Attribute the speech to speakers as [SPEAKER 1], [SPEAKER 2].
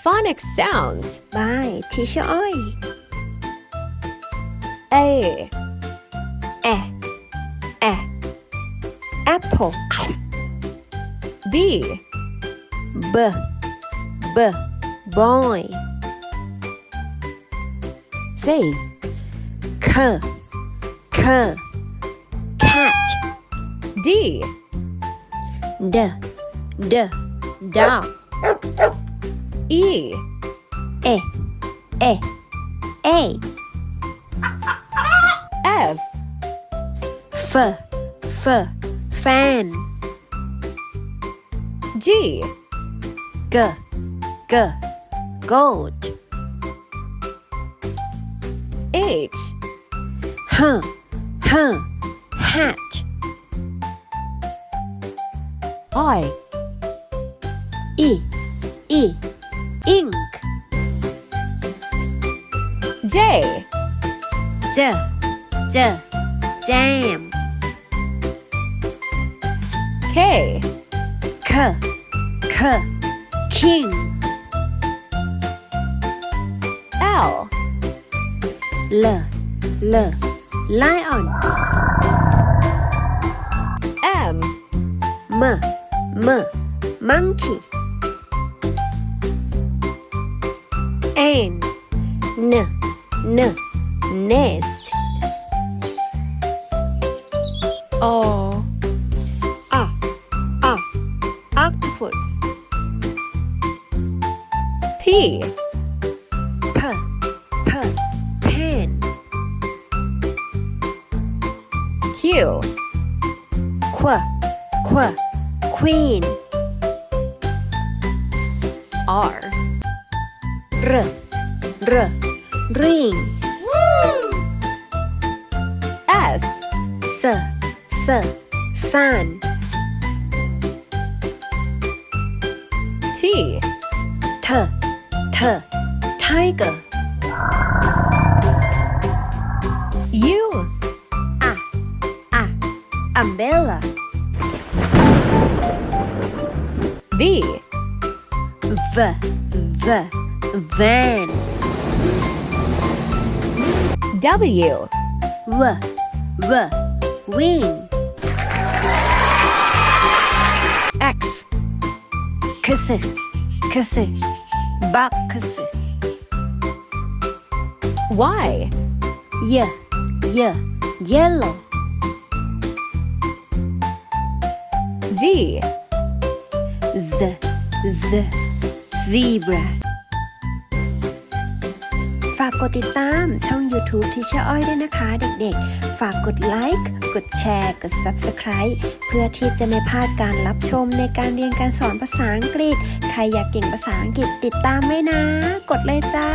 [SPEAKER 1] Phonics Sounds
[SPEAKER 2] by Teacher Oi.
[SPEAKER 1] A
[SPEAKER 2] Apple.
[SPEAKER 1] B
[SPEAKER 2] Boy.
[SPEAKER 1] C
[SPEAKER 2] Cat.
[SPEAKER 1] D
[SPEAKER 2] Dog.
[SPEAKER 1] E
[SPEAKER 2] A
[SPEAKER 1] F
[SPEAKER 2] Fan.
[SPEAKER 1] G
[SPEAKER 2] Goat.
[SPEAKER 1] H
[SPEAKER 2] Hat.
[SPEAKER 1] I
[SPEAKER 2] Ink.
[SPEAKER 1] J
[SPEAKER 2] Jam.
[SPEAKER 1] K
[SPEAKER 2] King.
[SPEAKER 1] L
[SPEAKER 2] Lion.
[SPEAKER 1] M
[SPEAKER 2] Monkey. N Nest.
[SPEAKER 1] O
[SPEAKER 2] Octopus.
[SPEAKER 1] P
[SPEAKER 2] Pen.
[SPEAKER 1] Q
[SPEAKER 2] Queen.
[SPEAKER 1] R
[SPEAKER 2] Ring.
[SPEAKER 1] S
[SPEAKER 2] Sun.
[SPEAKER 1] T
[SPEAKER 2] Tiger.
[SPEAKER 1] U
[SPEAKER 2] Umbrella.
[SPEAKER 1] V
[SPEAKER 2] Van.
[SPEAKER 1] W
[SPEAKER 2] Wing.
[SPEAKER 1] X
[SPEAKER 2] Box.
[SPEAKER 1] Y
[SPEAKER 2] Yellow.
[SPEAKER 1] Z
[SPEAKER 2] Zebra. ฝากกดติดตามช่อง YouTube Teacher Oi ด้วยนะคะเด็กๆฝากกดไลค์กดแชร์กด Subscribe เพื่อที่จะไม่พลาดการรับชมในการเรียนการสอนภาษาอังกฤษใครอยากเก่งภาษาอังกฤษติดตามไว้นะกดเลยจ้า